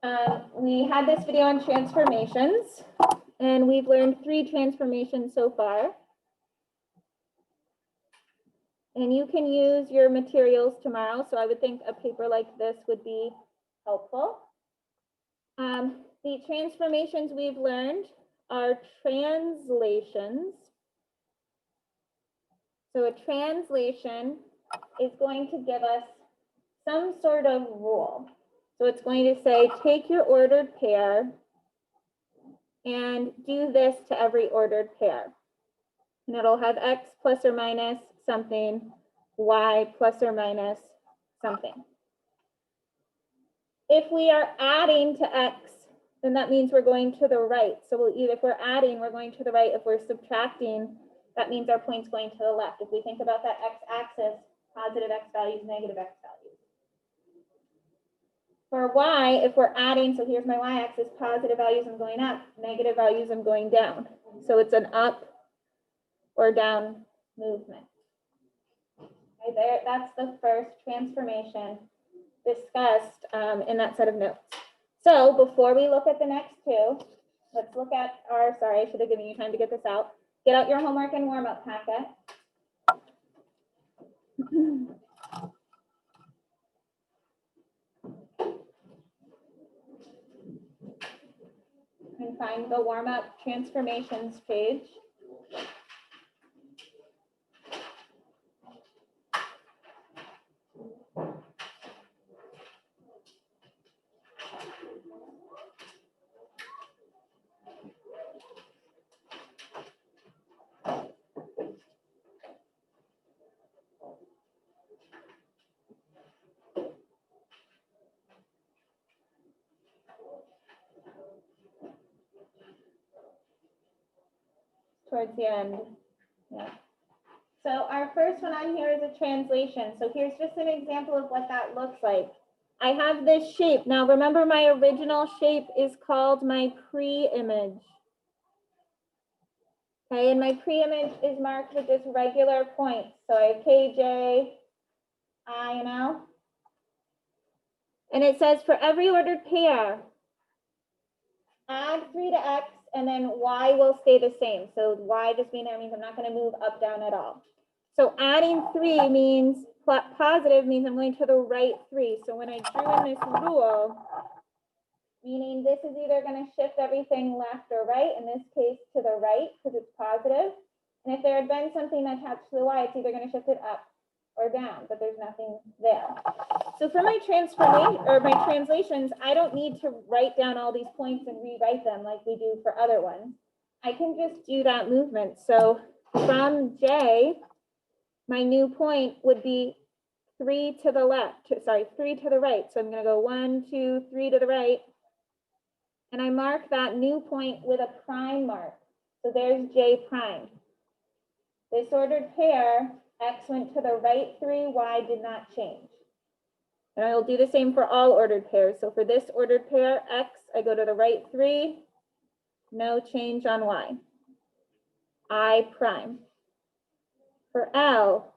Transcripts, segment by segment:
We had this video on transformations, and we've learned 3 transformations so far. And you can use your materials tomorrow, so I would think a paper like this would be helpful. The transformations we've learned are translations. So a translation is going to give us some sort of rule. So it's going to say, take your ordered pair and do this to every ordered pair. And it'll have X plus or minus something, Y plus or minus something. If we are adding to X, then that means we're going to the right. So we'll either, if we're adding, we're going to the right. If we're subtracting, that means our point's going to the left. If we think about that X-axis, positive X values, negative X values. For Y, if we're adding, so here's my Y-axis, positive values I'm going up, negative values I'm going down. So it's an up or down movement. Okay, there, that's the first transformation discussed in that set of notes. So before we look at the next 2, let's look at our, sorry, I should have given you time to get this out. Get out your homework and warm-up packet. And find the warm-up transformations page. Towards the end, yeah. So our first one on here is a translation. So here's just an example of what that looks like. I have this shape. Now remember, my original shape is called my pre-image. Okay, and my pre-image is marked with just regular points. So I have K, J, I, and L. And it says for every ordered pair, add 3 to X, and then Y will stay the same. So Y just being there means I'm not going to move up, down at all. So adding 3 means positive means I'm going to the right 3. So when I drew in this rule, meaning this is either going to shift everything left or right, in this case to the right because it's positive. And if there had been something attached to the Y, it's either going to shift it up or down, but there's nothing there. So for my transformation or my translations, I don't need to write down all these points and rewrite them like we do for other ones. I can just do that movement. So from J, my new point would be 3 to the left, sorry, 3 to the right. So I'm going to go 1, 2, 3 to the right. And I mark that new point with a prime mark. So there's J prime. This ordered pair, X went to the right 3, Y did not change. And I will do the same for all ordered pairs. So for this ordered pair, X, I go to the right 3, no change on Y. I prime. For L,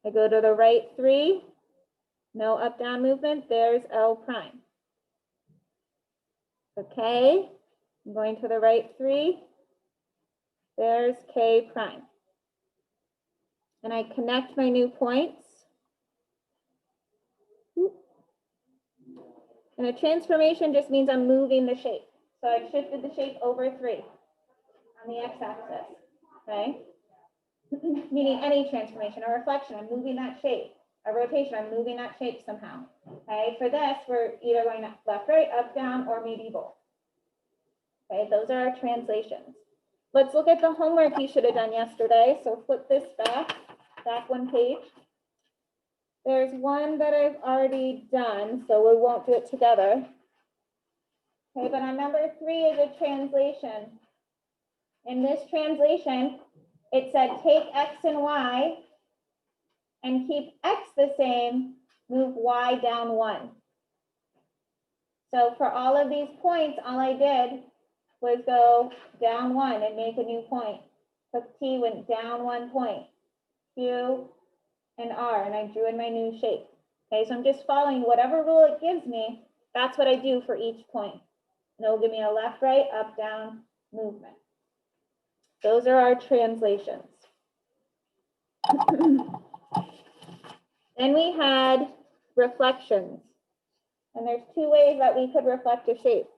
I go to the right 3, no up down movement, there's L prime. Okay, I'm going to the right 3, there's K prime. And I connect my new points. And a transformation just means I'm moving the shape. So I've shifted the shape over 3 on the x-axis, okay? Meaning any transformation, a reflection, I'm moving that shape. A rotation, I'm moving that shape somehow, okay? For this, we're either going left, right, up, down, or maybe both. Okay, those are our translations. Let's look at the homework you should have done yesterday. So flip this back 1 page. There's one that I've already done, so we won't do it together. Okay, but on number 3 is a translation. In this translation, it said take X and Y and keep X the same, move Y down 1. So for all of these points, all I did was go down 1 and make a new point. So T went down 1 point, Q and R, and I drew in my new shape. Okay, so I'm just following whatever rule it gives me That's what I do for each point. And it'll give me a left, right, up, down movement. Those are our translations. Then we had reflections. And there's two ways that we could reflect a shape.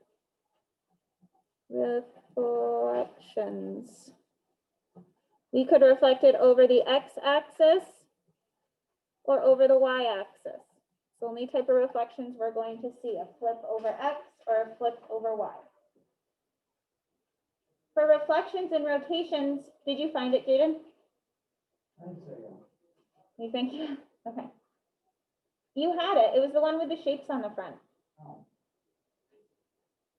Reflections. We could reflect it over the x-axis or over the y-axis. It's the only type of reflections we're going to see, a flip over x or a flip over y. For reflections and rotations, did you find it, Jaden? I think so, yeah. You think? Okay. You had it. It was the one with the shapes on the front. Oh,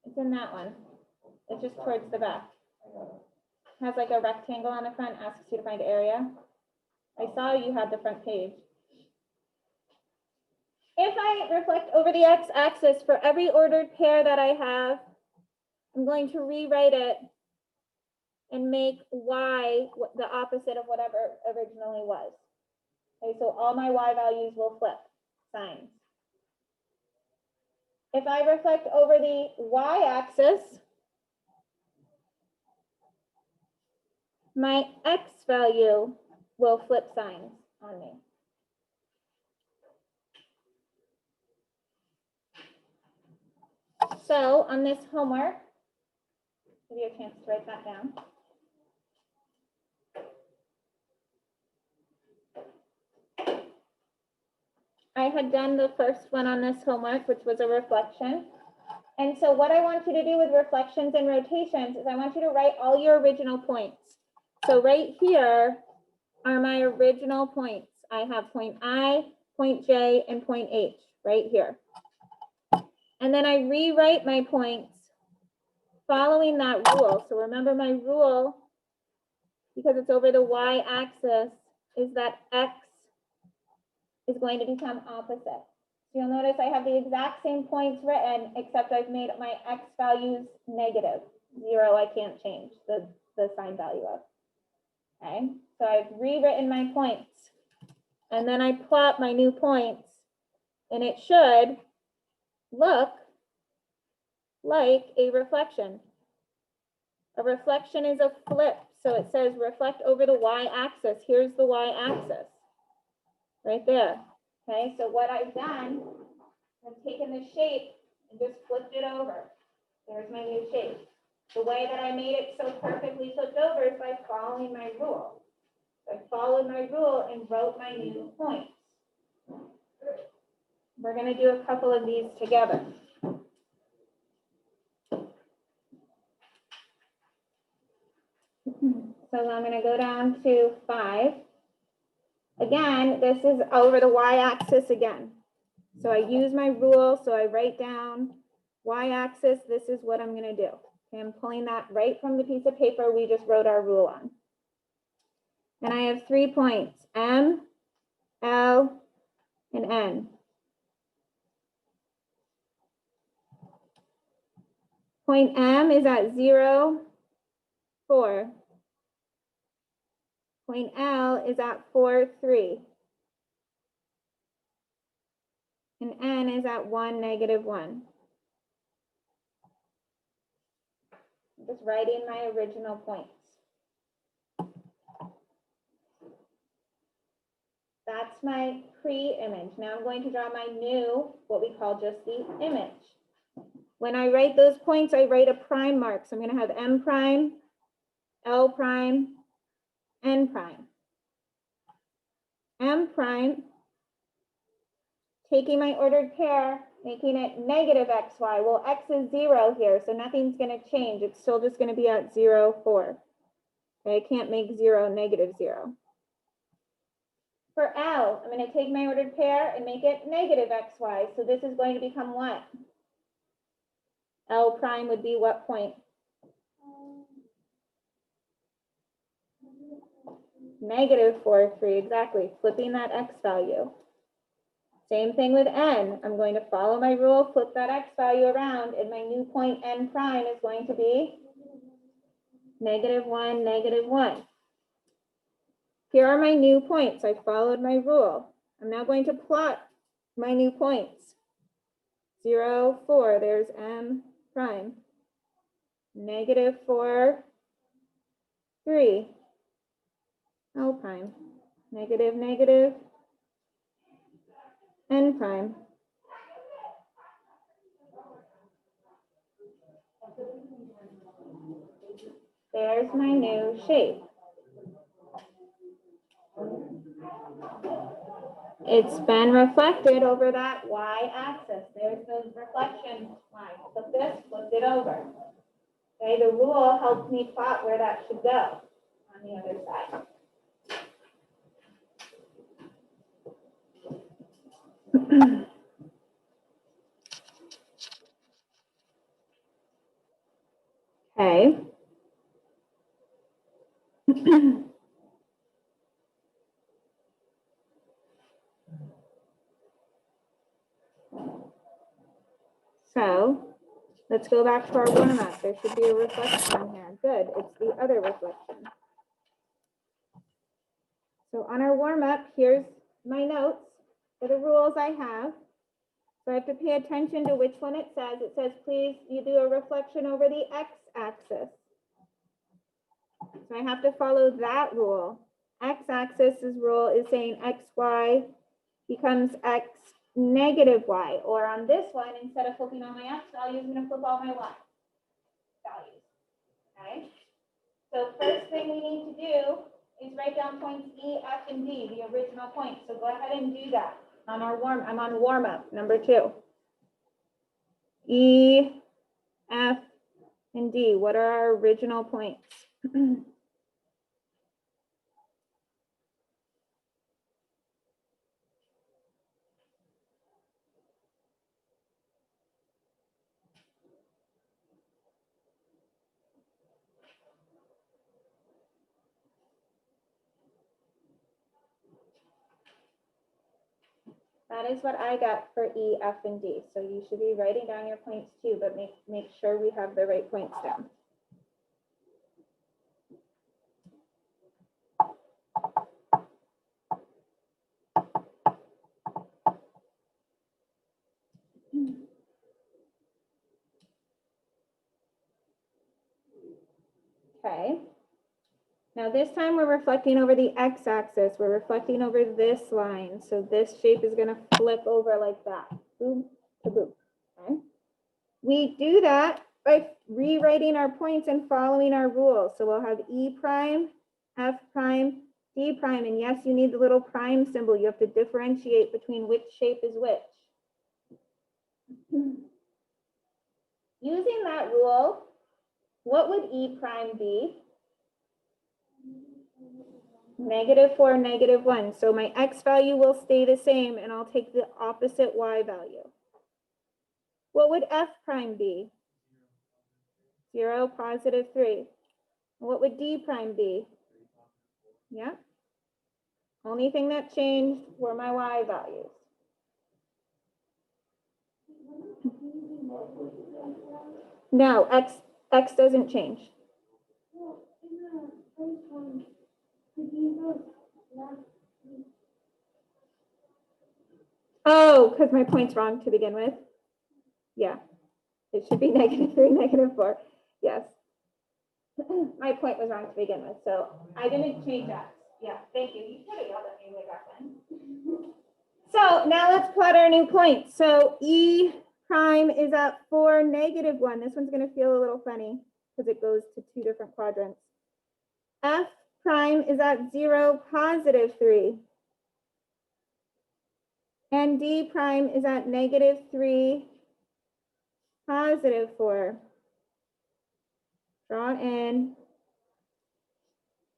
It's in that one. It's just towards the back. I got it. Has like a rectangle on the front, asks you to find area. I saw you had the front page. If I reflect over the x-axis for every ordered pair that I have, I'm going to rewrite it and make y the opposite of whatever originally was. Okay, so all my y values will flip signs. If I reflect over the y-axis, my x value will flip signs on me. So on this homework, give you a chance to write that down. I had done the first one on this homework, which was a reflection. And so what I want you to do with reflections and rotations is I want you to write all your original points. So right here are my original points. I have point I, point J, and point H right here. And then I rewrite my points following that rule. So remember my rule, because it's over the y-axis, is that x is going to become opposite. So you'll notice I have the exact same points written, except I've made my x values negative. 0, I can't change the sign value of. Okay, so I've rewritten my points. And then I plot my new points. And it should look like a reflection. A reflection is a flip. So it says reflect over the y-axis. Here's the y-axis right there. Okay, so what I've done, I've taken the shape and just flipped it over. There's my new shape. The way that I made it so perfectly flipped over is by following my rule. I followed my rule and wrote my new points. We're going to do a couple of these together. So I'm going to go down to 5. Again, this is over the y-axis again. So I use my rule, so I write down y-axis, this is what I'm going to do. Okay, I'm pulling that right from the piece of paper we just wrote our rule on. And I have 3 points, M, L, and N. Point M is at 0, 4. Point L is at 4, 3. And N is at 1, negative 1. I'm just writing my original points. That's my pre-image. Now I'm going to draw my new, what we call just the image. When I write those points, I write a prime mark. So I'm going to have M prime, L prime, N prime. M prime, taking my ordered pair, making it negative xy. Well, x is 0 here, so nothing's going to change. It's still just going to be at 0, 4. Okay, I can't make 0 negative 0. For L, I'm going to take my ordered pair and make it negative xy. So this is going to become what? L prime would be what point? Negative 4, 3, exactly. Flipping that x value. Same thing with N. I'm going to follow my rule, flip that x value around, and my new point N prime is going to be negative 1, negative 1. Here are my new points. I followed my rule. I'm now going to plot my new points. 0, 4, there's M prime. Negative 4, 3, L prime. Negative, negative, N prime. There's my new shape. It's been reflected over that y-axis. There's those reflection lines. Flip this, flipped it over. Okay, the rule helps me plot where that should go on the other side. Okay. So let's go back to our warm-up. There should be a reflection on here. Good, it's the other reflection. So on our warm-up, here's my notes for the rules I have. So I have to pay attention to which one it says. It says, please, you do a reflection over the x-axis. So I have to follow that rule. X-axis's rule is saying xy becomes x negative y. Or on this one, instead of flipping all my x values, I'm going to flip all my y values. Okay? So first thing we need to do is write down points E, F, and D, the original points. So go ahead and do that. I'm on warm-up, number 2. E, F, and D, what are our original points? That is what I got for E, F, and D. So you should be writing down your points too, but make sure we have the right points down. Okay. Now this time we're reflecting over the x-axis. We're reflecting over this line. So this shape is going to flip over like that. Boom to boom. Okay. We do that by rewriting our points and following our rules. So we'll have E prime, F prime, D prime. And yes, you need the little prime symbol. You have to differentiate between which shape is which. Using that rule, what would E prime be? Negative 4, negative 1. So my x value will stay the same, and I'll take the opposite y value. What would F prime be? 0, positive 3. What would D prime be? Yeah. Only thing that changed were my y values. No, x doesn't change. Oh, because my point's wrong to begin with. Yeah, it should be negative 3, negative 4. Yes. My point was wrong to begin with, so I didn't change that. Yeah, thank you. You could have yelled at me way back then. So now let's plot our new points. So E prime is at 4, negative 1. This one's going to feel a little funny because it goes to 2 different quadrants. F prime is at 0, positive 3. And D prime is at negative 3, positive 4. Draw in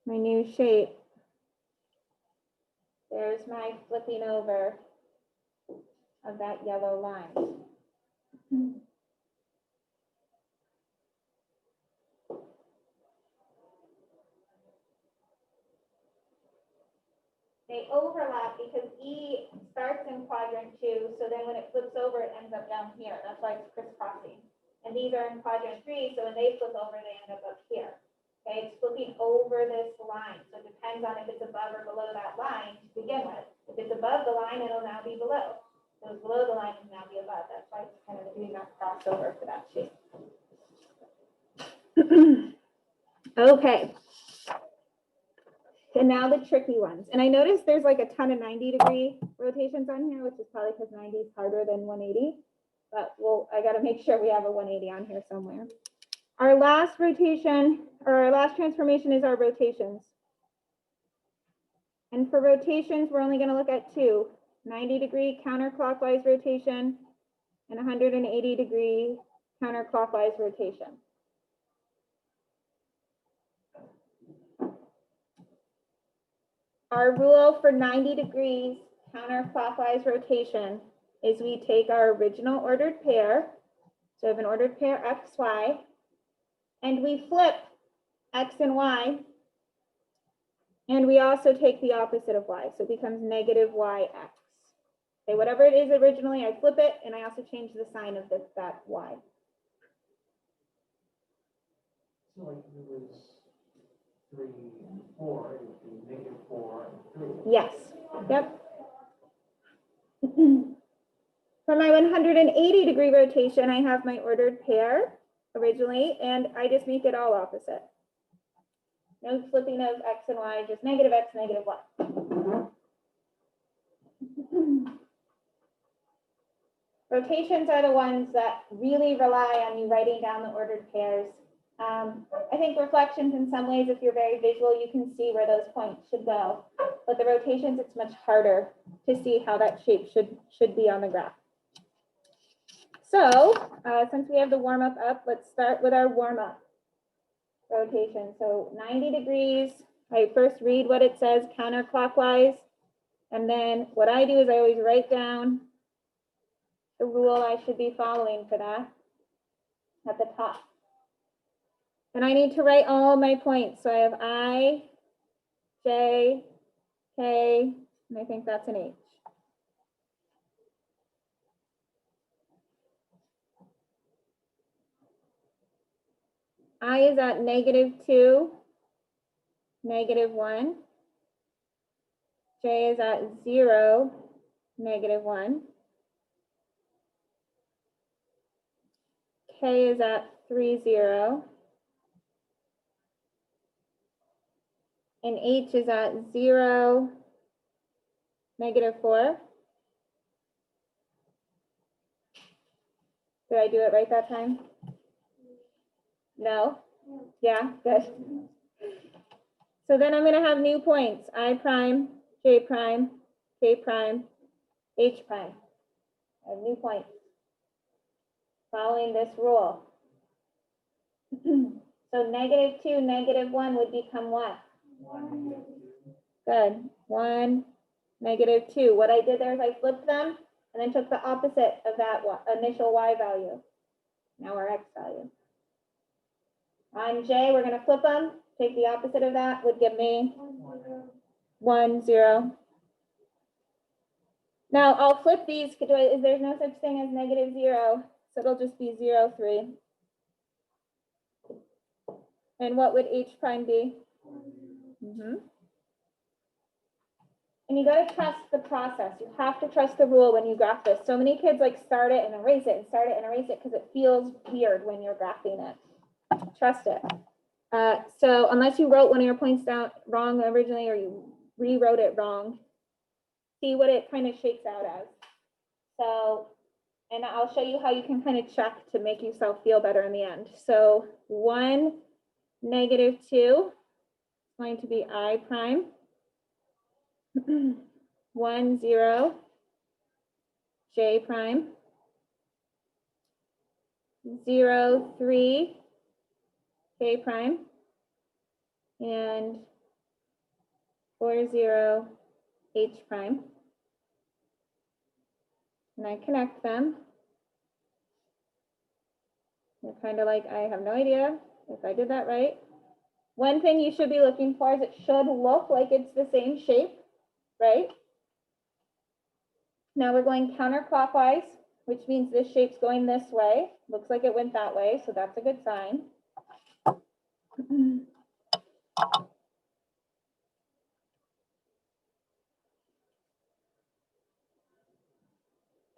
my new shape. There's my flipping over of that yellow line. They overlap because E starts in quadrant 2, so then when it flips over, it ends up down here. That's why it's crisscrossing. And these are in quadrant 3, so when they flip over, they end up here. Okay, it's flipping over this line. So it depends on if it's above or below that line to begin with. If it's above the line, it'll now be below. If It was below the line and now be above. That's why it's kind of doing that crossover for that shape. Okay. And now the tricky ones. And I noticed there's like a ton of 90-degree rotations on here, which is probably because 90 is harder than 180. But I got to make sure we have a 180 on here somewhere. Our last rotation, or our last transformation is our rotations. And for rotations, we're only going to look at two, 90-degree counterclockwise rotation and 180-degree counterclockwise rotation. Our rule for 90 degrees counterclockwise rotation is we take our original ordered pair, so we have an ordered pair x, y, and we flip x and y, and we also take the opposite of y, so it becomes negative yx. Okay, whatever it is originally, I flip it, and I also change the sign of that y. So like if it was 3 and 4, it would be negative 4 and 3. Yes, yep. For my 180-degree rotation, I have my ordered pair originally, and I just make it all opposite. No flipping of x and y, just negative x, negative y. Rotations are the ones that really rely on you writing down the ordered pairs. I think reflections in some ways, if you're very visual, you can see where those points should go. But the rotations, it's much harder to see how that shape should be on the graph. So since we have the warm-up up, let's start with our warm-up rotation. So 90 degrees, I first read what it says counterclockwise. And then what I do is I always write down the rule I should be following for that at the top. And I need to write all my points. So I have I, J, K, and I think that's an H. I is at -2, -1. J is at 0, -1. K is at 3, 0. And H is at 0, -4. Did I do it right that time? No? Yeah, good. So then I'm going to have new points, I prime, J prime, K prime, H prime. I have new points following this rule. So -2, -1 would become what? 1, Good. 1, -2. What I did there is I flipped them and then took the opposite of that initial y value. Now our x value. On J, we're going to flip them. Take the opposite of that would give me 1, 0. Now I'll flip these. There's no such thing as -0, so it'll just be 0, 3. And what would H prime be? And you got to trust the process. You have to trust the rule when you graph this. So many kids like start it and erase it and start it and erase it because it feels weird when you're graphing it. Trust it. So unless you wrote one of your points down wrong originally or you rewrote it wrong, see what it kind of shakes out as. So, and I'll show you how you can kind of check to make yourself feel better in the end. So 1, -2 is going to be I prime. 1, 0, J prime. 0, 3, K prime. And 4, 0, H prime. And I connect them. You're kind of like, I have no idea if I did that right. One thing you should be looking for is it should look like it's the same shape, right? Now we're going counterclockwise, which means this shape's going this way. Looks like it went that way, so that's a good sign.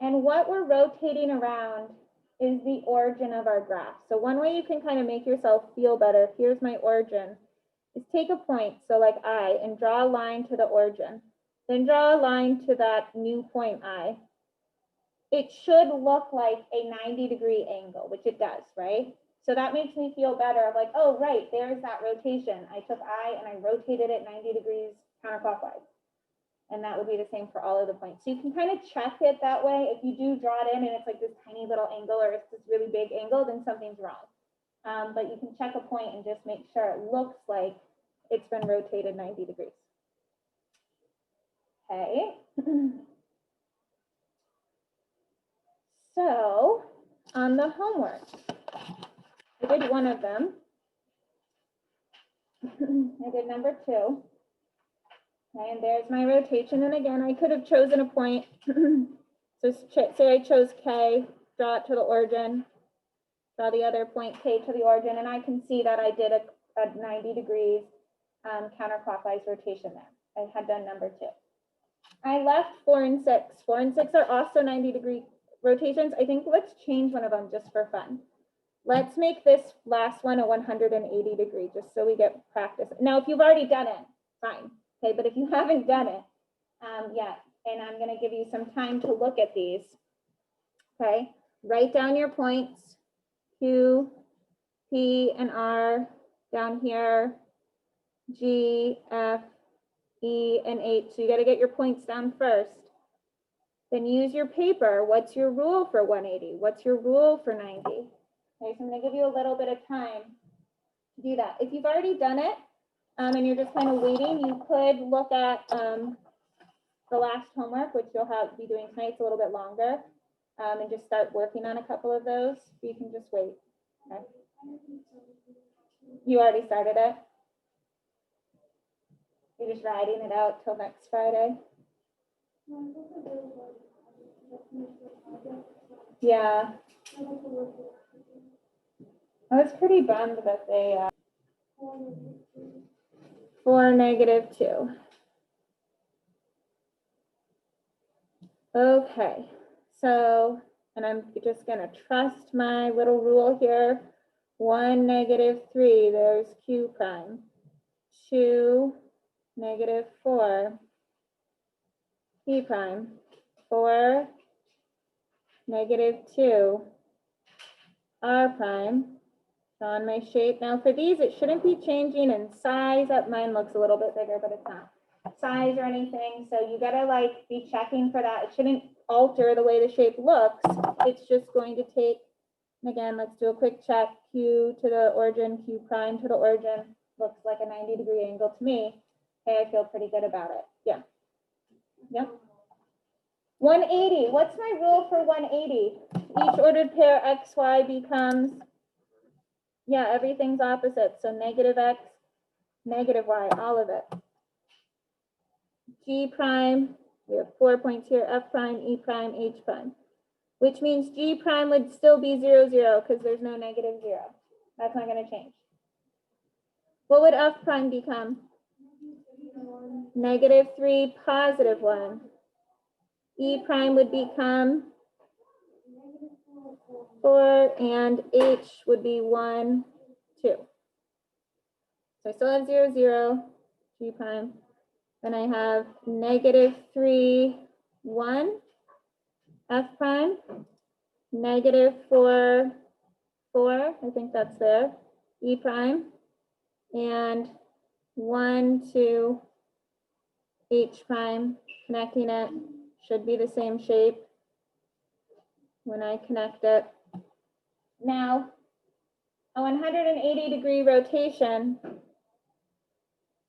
And what we're rotating around is the origin of our graph. So one way you can kind of make yourself feel better, here's my origin, is take a point, so like I, and draw a line to the origin. Then draw a line to that new point I. It should look like a 90-degree angle, which it does, right? So that makes me feel better of like, oh, right, there's that rotation. I took I and I rotated it 90 degrees counterclockwise. And that would be the same for all of the points. So you can kind of check it that way. If you do draw it in and it's like this tiny little angle or it's this really big angle, then something's wrong. But you can check a point and just make sure it looks like it's been rotated 90 degrees. Okay. So on the homework, I did one of them. I did number 2. Okay, and there's my rotation. And again, I could have chosen a point. So say I chose K, draw it to the origin, draw the other point K to the origin, and I can see that I did a 90 degrees counterclockwise rotation there. I had done number 2. I left 4 and 6. 4 and 6 are also 90-degree rotations. I think let's change one of them just for fun. Let's make this last one a 180 degree, just so we get practice. Now, if you've already done it, fine. Okay, but if you haven't done it yet, and I'm going to give you some time to look at these. Okay, write down your points, Q, P, and R down here, G, F, E, and H. So you got to get your points down first. Then use your paper. What's your rule for 180? What's your rule for 90? Okay, so I'm going to give you a little bit of time to do that. If you've already done it and you're just kind of waiting, you could look at the last homework, which you'll be doing tonight. It's a little bit longer, and just start working on a couple of those. You can just wait. Okay. You already started it? You're just riding it out till next Friday? Yeah. I was pretty bummed that they 4, -2. Okay, so, and I'm just gonna trust my little rule here. 1, -3, there's Q prime. 2, -4, P prime. 4, -2, R prime. On my shape. Now for these, it shouldn't be changing in size. Up mine looks a little bit bigger, but it's not size or anything. So you gotta like be checking for that. It shouldn't alter the way the shape looks. It's just going to take, and again, let's do a quick check. Q to the origin, Q prime to the origin. Looks like a 90-degree angle to me. Okay, I feel pretty good about it. Yeah. Yep. 180. What's my rule for 180? Each ordered pair XY becomes, yeah, everything's opposite. So -X, -Y, all of it. G prime, we have 4 points here, F prime, E prime, H prime, which means G prime would still be 0, 0 because there's no -0. That's not going to change. What would F prime become? -3, +1. E prime would become 4, and H would be 1, 2. So I still have 0, 0, G prime. Then I have -3, 1, F prime, -4, 4, I think that's there, E prime, and 1, 2, H prime, connecting it, should be the same shape when I connect it. Now, a 180-degree rotation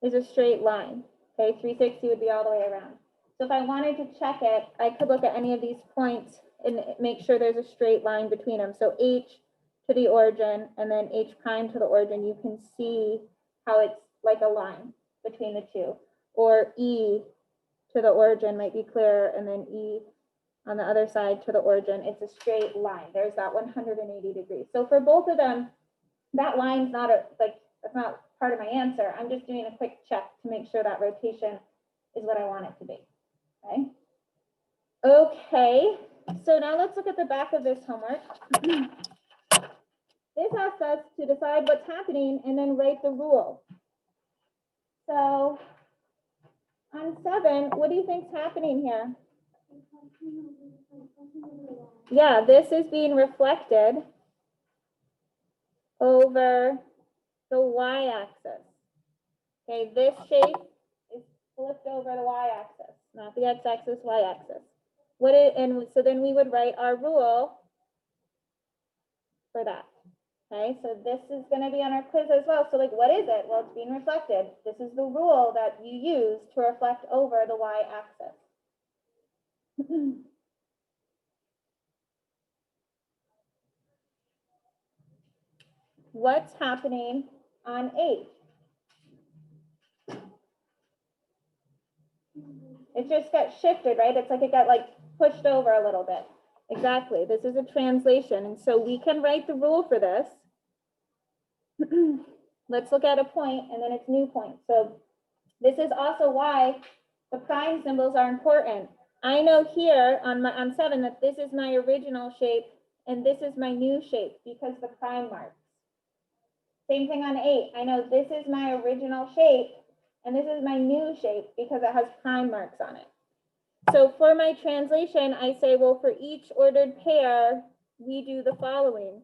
is a straight line. Okay, 360 would be all the way around. So if I wanted to check it, I could look at any of these points and make sure there's a straight line between them. So H to the origin and then H prime to the origin, you can see how it's like a line between the two. Or E to the origin might be clearer, and then E on the other side to the origin, it's a straight line. There's that 180 degrees. So for both of them, that line's not that's not part of my answer. I'm just doing a quick check to make sure that rotation is what I want it to be. Okay. Okay. So now let's look at the back of this homework. This asks us to decide what's happening and then write the rule. So on 7, what do you think's happening here? Yeah, this is being reflected over the y-axis. Okay, this shape is flipped over the y-axis, not the x-axis, y-axis. And so then we would write our rule for that. Okay, so this is going to be on our quiz as well. So like, what is it? Well, it's being reflected. This is the rule that you use to reflect over the y-axis. What's happening on 8? It just got shifted, right? It's like it got like pushed over a little bit. Exactly. This is a translation. And so we can write the rule for this. Let's look at a point and then its new point. So this is also why the prime symbols are important. I know here on 7 that this is my original shape and this is my new shape because the prime marks. Same thing on 8. I know this is my original shape and this is my new shape because it has prime marks on it. So for my translation, I say, well, for each ordered pair, we do the following.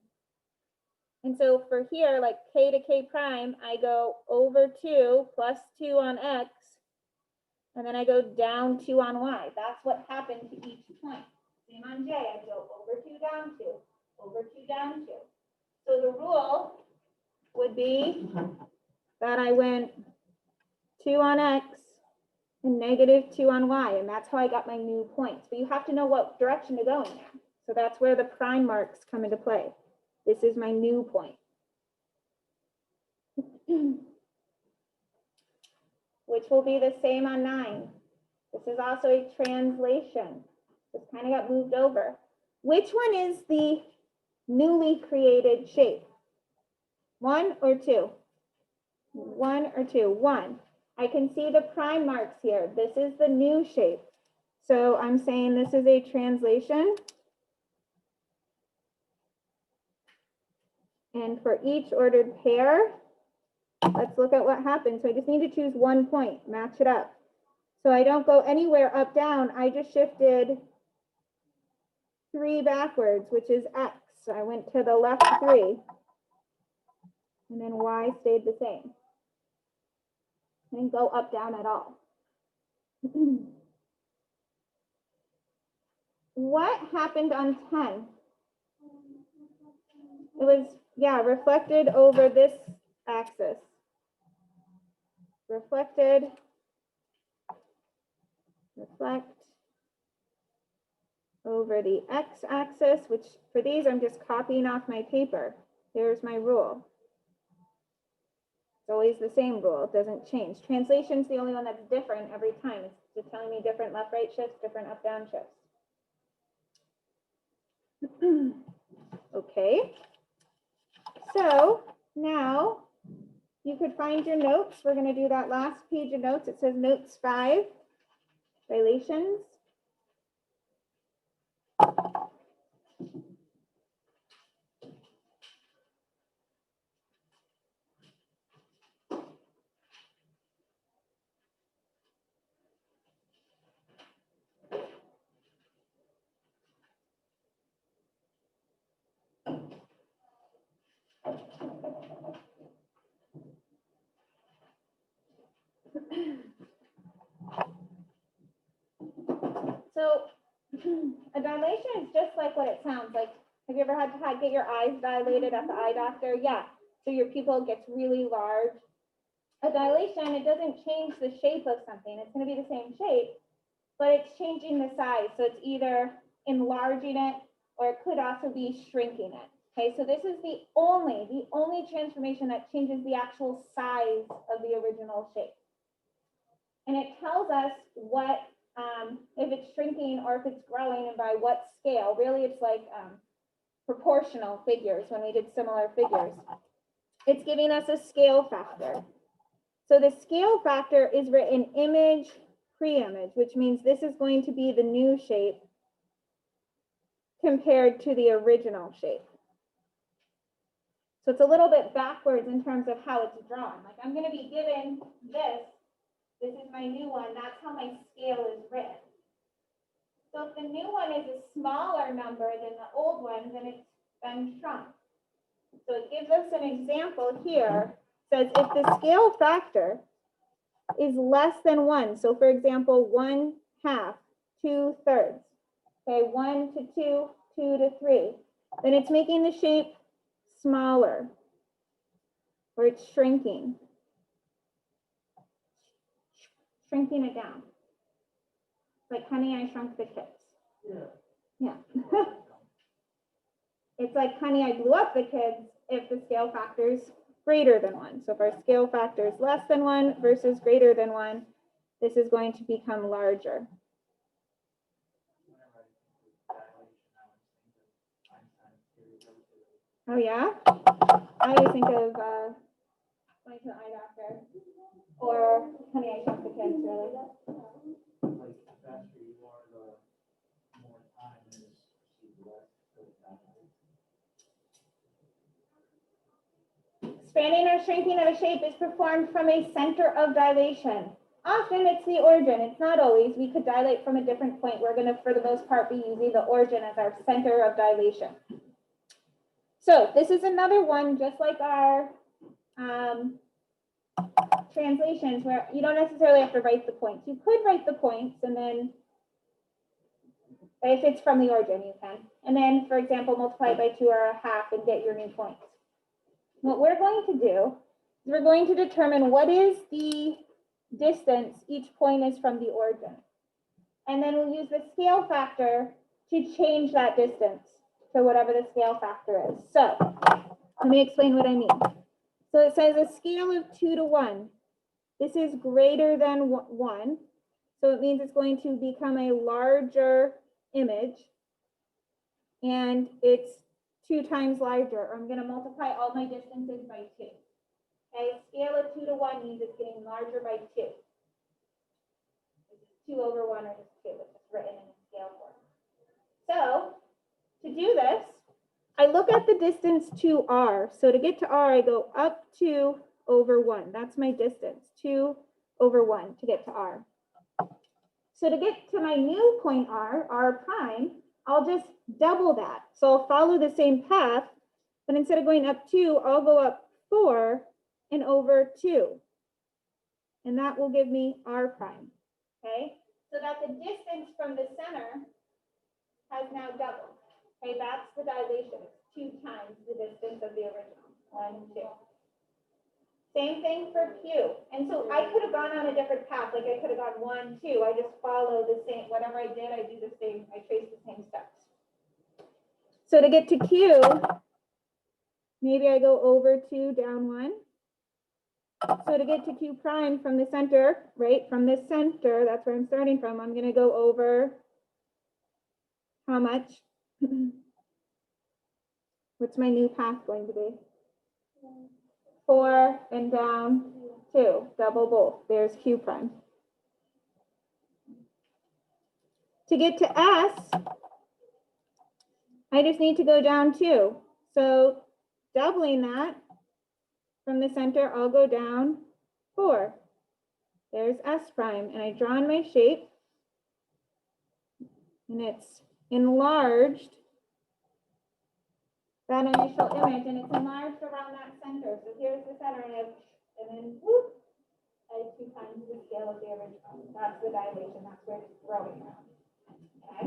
And so for here, like k to k prime, I go over 2 plus 2 on x, and then I go down 2 on y. That's what happened to each point. Same on j, I go over 2, down 2, over 2, down 2. So the rule would be that I went 2 on x and negative 2 on y, and that's how I got my new points. But you have to know what direction to go in there. So that's where the prime marks come into play. This is my new point. Which will be the same on 9. This is also a translation. This kind of got moved over. Which one is the newly created shape? 1 or 2? 1 or 2? 1. I can see the prime marks here. This is the new shape. So I'm saying this is a translation. And for each ordered pair, let's look at what happens. So I just need to choose one point, match it up. So I don't go anywhere up, down. I just shifted 3 backwards, which is x. So I went to the left 3. And then y stayed the same. I didn't go up, down at all. What happened on 10? It was, yeah, reflected over this axis. Reflected, reflect over the x-axis, which for these I'm just copying off my paper. There's my rule. It's always the same rule, it doesn't change. Translation's the only one that's different every time. It's just telling me different left-right shifts, different up-down shifts. Okay, so now you could find your notes. We're going to do that last page of notes. It says notes 5, dilations. So a dilation is just like what it sounds like. Have you ever had to get your eyes dilated at the eye doctor? Yeah. So your pupil gets really large. A dilation, it doesn't change the shape of something. It's going to be the same shape, but it's changing the size. So it's either enlarging it or it could also be shrinking it. Okay, so this is the only transformation that changes the actual size of the original shape. And it tells us what, if it's shrinking or if it's growing and by what scale. Really, it's like proportional figures when we did similar figures. It's giving us a scale factor. So the scale factor is written image, pre-image, which means this is going to be the new shape. compared to the original shape. So it's a little bit backwards in terms of how it's drawn. Like I'm going to be given this. This is my new one. That's how my scale is written. So if the new one is a smaller number than the old one, then it's been shrunk. So it gives us an example here. It says if the scale factor is less than 1, so for example, 1/2, 2/3, okay, 1 to 2, 2 to 3, then it's making the shape smaller, or it's shrinking it down. Like, honey, I shrunk the kids. Yeah. It's like, honey, I blew up the kids if the scale factor is greater than 1. So if our scale factor is less than 1 versus greater than 1, this is going to become larger. Oh yeah? I always think of going to the eye doctor. Or honey, I shrunk the kids, really. Like the faster you are, the more time is less. Expanding or shrinking of a shape is performed from a center of dilation. Often it's the origin. It's not always. We could dilate from a different point. We're going to, for the most part, be using the origin as our center of dilation. So this is another one, just like our translations, where you don't necessarily have to write the points. You could write the points, and then if it's from the origin, you can. And then, for example, multiply by 2 or 1/2 and get your new points. What we're going to do is we're going to determine what is the distance each point is from the origin. And then we'll use the scale factor to change that distance to whatever the scale factor is. So let me explain what I mean. So it says a scale of 2 to 1. This is greater than 1. So it means it's going to become a larger image. And it's 2 times larger, or I'm going to multiply all my distances by 2. Okay, a scale of 2 to 1 means it's getting larger by 2. This is 2 over 1 or just 2. It's just written in scale form. So to do this, I look at the distance to r. So to get to r, I go up 2 over 1. That's my distance, 2 over 1 to get to r. So to get to my new point r prime, I'll just double that. So I'll follow the same path, but instead of going up 2, I'll go up 4 and over 2. And that will give me r prime, okay? So that the distance from the center has now doubled. Okay, that's the dilation. It's 2 times the distance of the original. 1, 2. Same thing for Q. And so I could have gone on a different path. Like I could have gone 1, 2. I just follow the same. Whatever I did, I do the same. I trace the same steps. So to get to Q, maybe I go over 2, down 1. So to get to Q prime from the center, right, from this center, that's where I'm starting from, I'm going to go over how much? What's my new path going to be? 4 and down 2, double both. There's Q prime. To get to S, I just need to go down 2. So doubling that from the center, I'll go down 4. There's S prime, and I draw in my shape, and it's enlarged that initial image, and it's enlarged around that center. So here's the center image, and then whoop, I 2 times the scale of the original. That's the dilation. That's where it's growing around. Okay.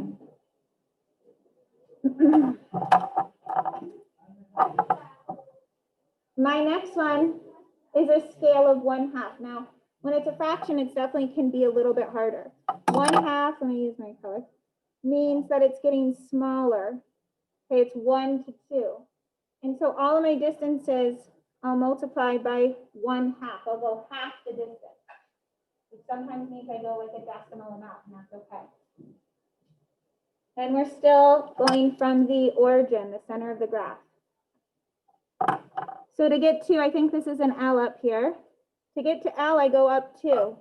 My next one is a scale of 1/2. Now, when it's a fraction, it definitely can be a little bit harder. 1/2, let me use my color, means that it's getting smaller. Okay, it's 1 to 2. And so all of my distances, I'll multiply by 1/2. I'll go half the distance. It sometimes means I go like a decimal amount, and that's okay. And we're still going from the origin, the center of the graph. So to get to, I think this is an L up here. To get to L, I go up 2.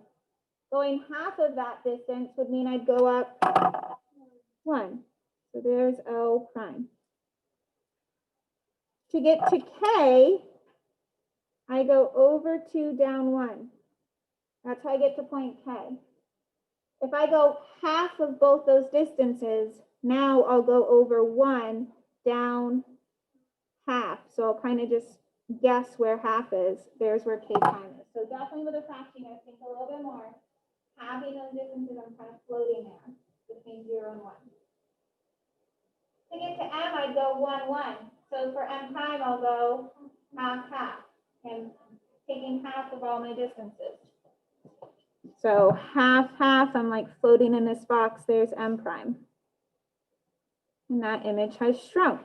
Going half of that distance would mean I'd go up 1. So there's L prime. To get to K, I go over 2, down 1. That's how I get to point K. If I go half of both those distances, now I'll go over 1, down half. So I'll kind of just guess where half is. There's where K prime is. So definitely with a fraction, you gotta think a little bit more. Halving those distances, I'm kind of floating there between 0 and 1. To get to M, I'd go 1, 1. So for M prime, I'll go half, half. And taking half of all my distances. So half, half, I'm like floating in this box. There's M prime. And that image has shrunk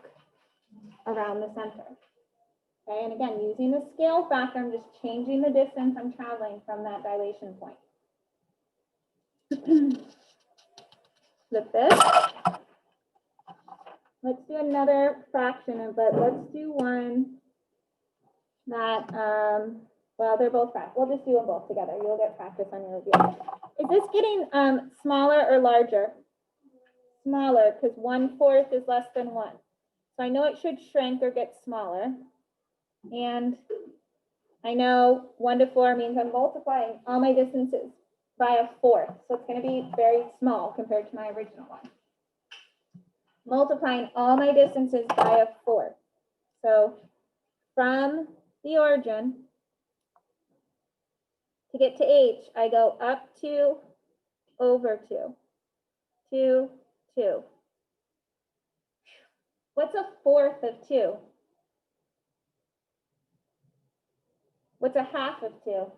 around the center. Okay, and again, using the scale factor, I'm just changing the distance I'm traveling from that dilation point. Flip this. Let's do another fraction, but let's do one that, well, they're both fractions. We'll just do them both together. You'll get practice on your review. Is this getting smaller or larger? Smaller, because 1/4 is less than 1. So I know it should shrink or get smaller. And I know 1 to 4 means I'm multiplying all my distances by 1/4. So it's going to be very small compared to my original one. Multiplying all my distances by 1/4. So from the origin to get to H, I go up 2, over 2, 2, 2. What's 1/4 of 2? What's 1/2 of 2?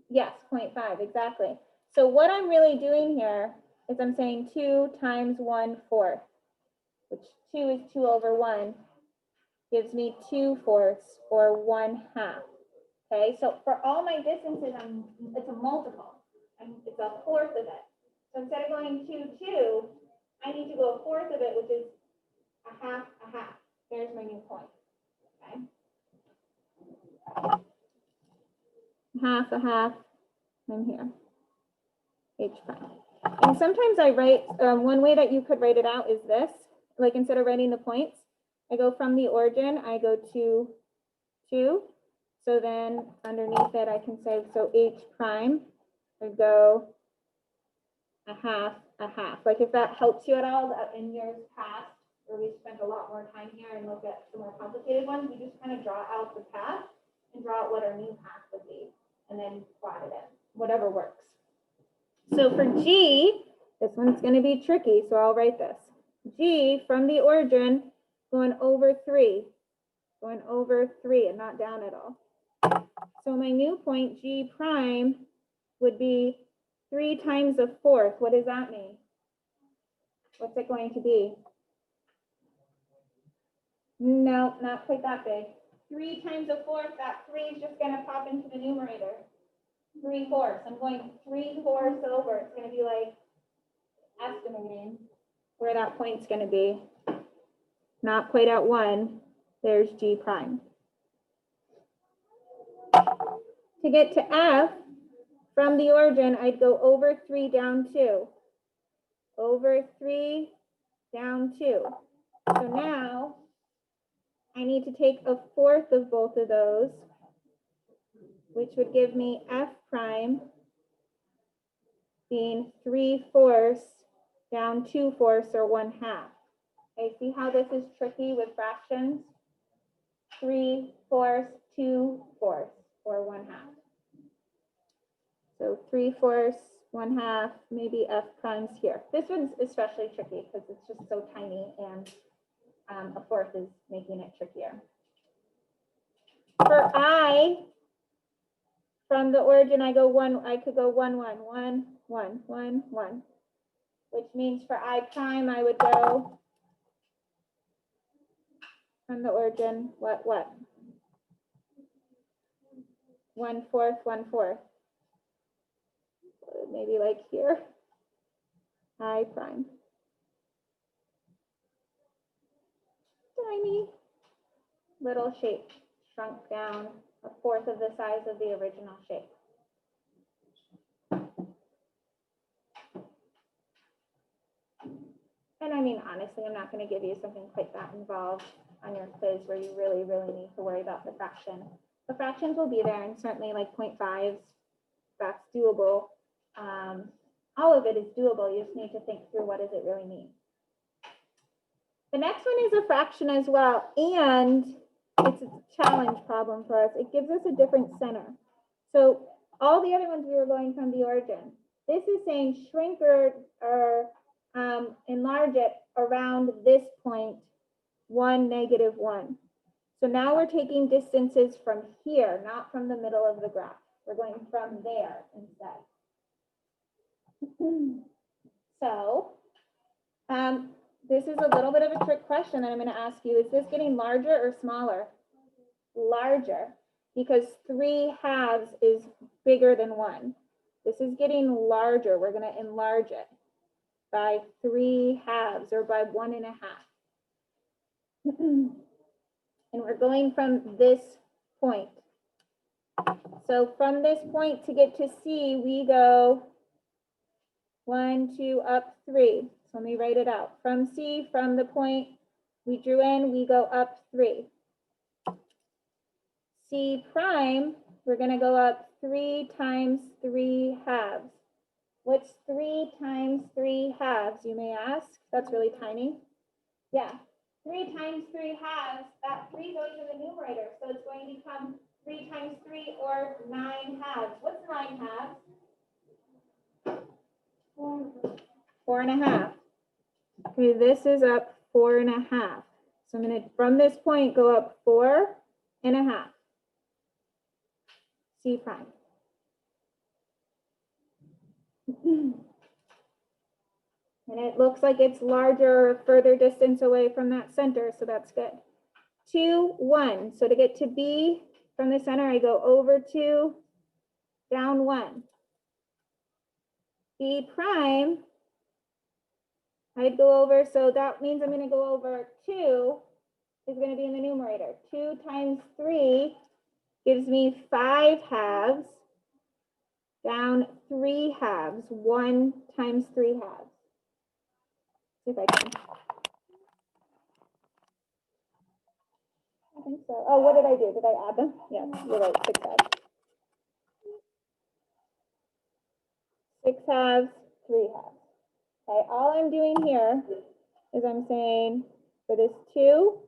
Yes, 0.5, exactly. So what I'm really doing here is I'm saying 2 times 1/4, which 2 is 2 over 1, gives me 2/4 or 1/2. Okay, so for all my distances, it's a multiple. It's 1/4 of it. So instead of going 2, 2, I need to go 1/4 of it, which is 1/2, 1/2. There's my new point. Okay. 1/2, 1/2, I'm here. H prime. And sometimes I write, one way that you could write it out is this. Like instead of writing the points, I go from the origin, I go to 2. So then underneath it, I can say, so H prime, I go 1/2, 1/2. Like if that helps you at all in years past, where we spent a lot more time here and look at some more complicated ones, we just kind of draw out the path and draw out what our new path would be, and then plot it in, whatever works. So for G, this one's going to be tricky, so I'll write this. G from the origin, going over 3 and not down at all. So my new point, G prime, would be 3 times 1/4. What does that mean? What's it going to be? No, not quite that big. 3 times 1/4, that 3 is just going to pop into the numerator. 3/4. I'm going 3/4 over. It's going to be like estimating where that point's going to be. Not quite at 1. There's G prime. To get to F, from the origin, I'd go over 3, down 2. Over 3, down 2. So now I need to take 1/4 of both of those, which would give me F prime being 3/4 down 2/4 or 1/2. Okay, see how this is tricky with fractions? 3/4, 2/4 or 1/2. So 3/4, 1/2, maybe F prime's here. This one's especially tricky because it's just so tiny, and 1/4 is making it trickier. For I, from the origin, I go 1. I could go 1, 1, 1, 1, 1, 1, which means for I prime, I would go from the origin, what? 1/4, 1/4. Maybe like here, I prime. Tiny little shape, shrunk down 1/4 of the size of the original shape. And I mean, honestly, I'm not going to give you something quite that involved on your quiz where you really, really need to worry about the fraction. The fractions will be there, and certainly like 0.5s, that's doable. All of it is doable. You just need to think through what does it really mean. The next one is a fraction as well, and it's a challenge problem for us. It gives us a different center. So all the other ones we were going from the origin. This is saying shrink or enlarge it around this point, 1, -1. So now we're taking distances from here, not from the middle of the graph. We're going from there instead. So this is a little bit of a trick question that I'm going to ask you. Is this getting larger or smaller? Larger, because 3/2 is bigger than 1. This is getting larger. We're going to enlarge it by 3/2 or by 1.5. And we're going from this point. So from this point to get to C, we go 1, 2, up 3. So let me write it out. From C, from the point we drew in, we go up 3. C prime, we're going to go up 3 times 3/2. What's 3 times 3/2, you may ask? That's really tiny. Yeah, 3 times 3/2, that 3 goes in the numerator. So it's going to become 3 times 3 or 9/2. What's 9/2? 4.5. Okay, this is up 4.5. So I'm going to, from this point, go up 4.5. C prime. And it looks like it's larger or further distance away from that center, so that's good. 2, 1. So to get to B from the center, I go over 2, down 1. B prime, I'd go over, so that means I'm going to go over 2 is going to be in the numerator. 2 times 3 gives me 5/2, down 3/2. 1 times 3/2. See if I can. I think so. Oh, what did I do? Did I add them? Yes, you're right, 6/2. 6/2, 3/2. Okay, all I'm doing here is I'm saying for this 2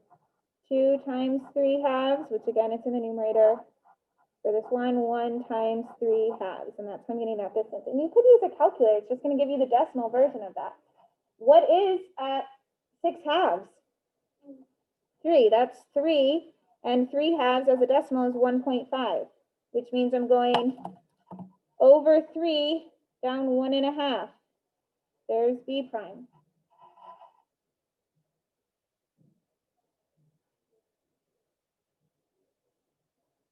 times 3/2, which again, it's in the numerator. For this 1 times 3/2, and that's how I'm getting that distance. And you could use a calculator. It's just going to give you the decimal version of that. What is 6/2? 3. That's 3, and 3/2 as a decimal is 1.5, which means I'm going over 3, down 1.5. There's B prime.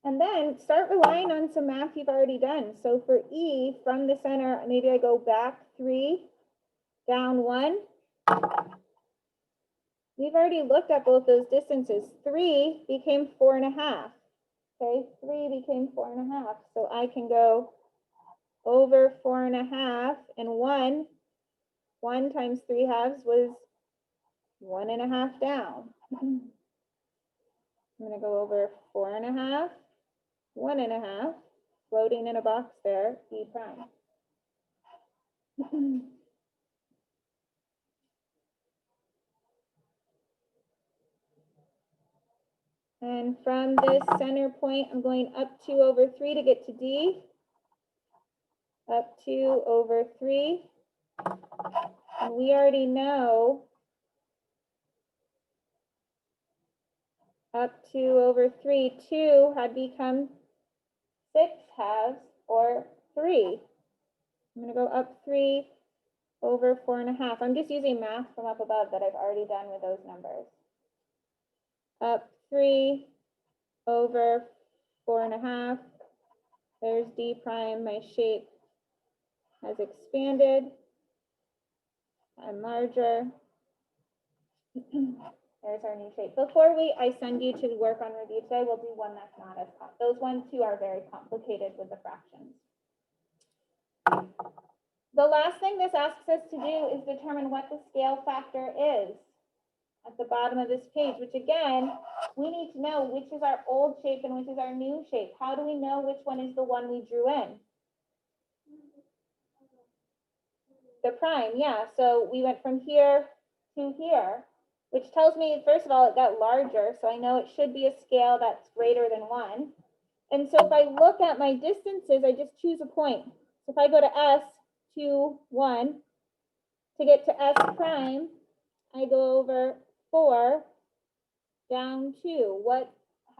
And then start relying on some math you've already done. So for E, from the center, maybe I go back 3, down 1. We've already looked at both those distances. 3 became 4.5. Okay, 3 became 4.5. So I can go over 4.5, and 1 times 3/2 was 1.5 down. I'm going to go over 4.5, 1.5, floating in a box there, E prime. And from this center point, I'm going up 2 over 3 to get to D. Up 2 over 3. And we already know up 2 over 3, 2 had become 6/2 or 3. I'm going to go up 3 over 4.5. I'm just using math from up above that I've already done with those numbers. Up 3 over 4.5. There's D prime. My shape has expanded and larger. There's our new shape. Before I send you to work on review today, we'll do one that's not as complicated. Those ones too are very complicated with the fractions. The last thing this asks us to do is determine what the scale factor is at the bottom of this page, which again, we need to know which is our old shape and which is our new shape. How do we know which one is the one we drew in? The prime, yeah. So we went from here to here, which tells me, first of all, it got larger. So I know it should be a scale that's greater than 1. And so if I look at my distances, I just choose a point. So if I go to S, 2, 1, to get to S prime, I go over 4, down 2.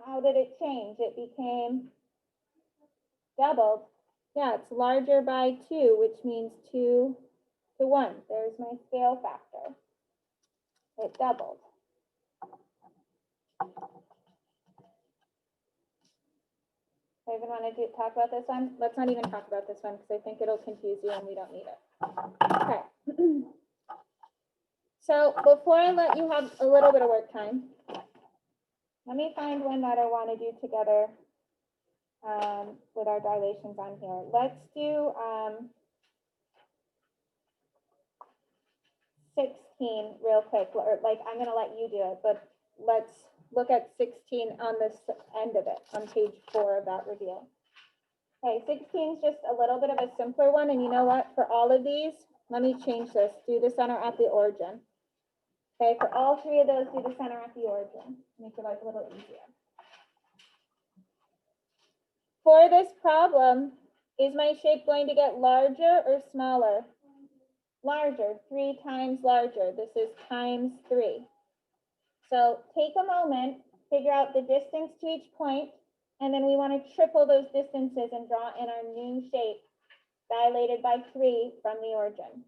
How did it change? It became doubled. Yeah, it's larger by 2, which means 2 to 1. There's my scale factor. It doubled. I even want to talk about this one. Let's not even talk about this one because I think it'll confuse you and we don't need it. Okay. So before I let you have a little bit of work time, let me find one that I want to do together with our dilations on here. Let's do 16 real quick, or like I'm going to let you do it, but let's look at 16 on this end of it, on page 4 of that review. Okay, 16 is just a little bit of a simpler one, and you know what? For all of these, let me change this. Do the center at the origin. Okay, for all 3 of those, do the center at the origin. Make your life a little easier. For this problem, is my shape going to get larger or smaller? Larger, 3 times larger. This is times 3. So take a moment, figure out the distance to each point, and then we want to triple those distances and draw in our new shape, dilated by 3 from the origin.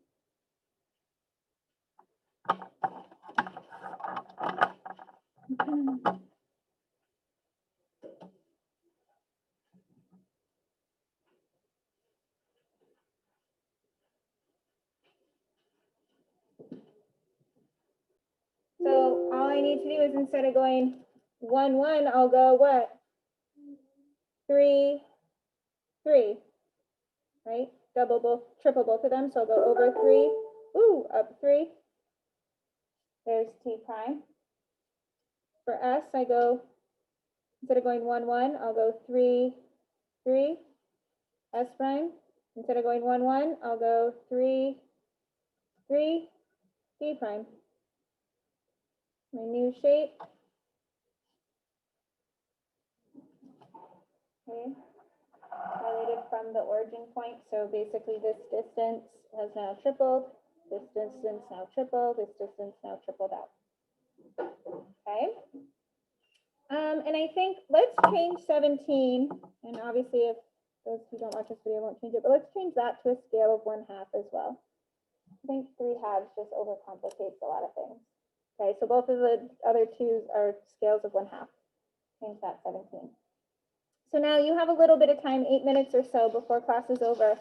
So all I need to do is, instead of going 1, 1, I'll go what? 3, 3, right? Triple both of them. So I'll go over 3, up 3. There's T prime. For S, I go, instead of going 1, 1, I'll go 3, 3, S prime. Instead of going 1, 1, I'll go 3, 3, D prime. My new shape. Okay. Dilated from the origin point. So basically this distance has now tripled. This distance now tripled. This distance now tripled out. Okay. And I think let's change 17. And obviously if those who don't watch this video won't change it, but let's change that to a scale of 1/2 as well. I think 3/2 just overcomplicates a lot of things. Okay, so both of the other 2s are scales of 1/2. Change that 17. So now you have a little bit of time, 8 minutes or so before class is over,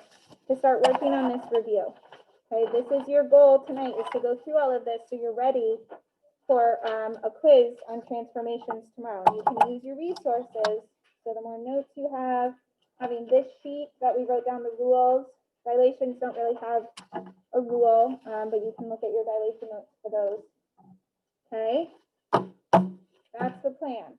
to start working on this review. Okay, this is your goal tonight, is to go through all of this so you're ready for a quiz on transformations tomorrow. You can use your resources. So the more notes you have, having this sheet that we wrote down the rules. Dilations don't really have a rule, but you can look at your dilation notes for those. Okay, that's the plan.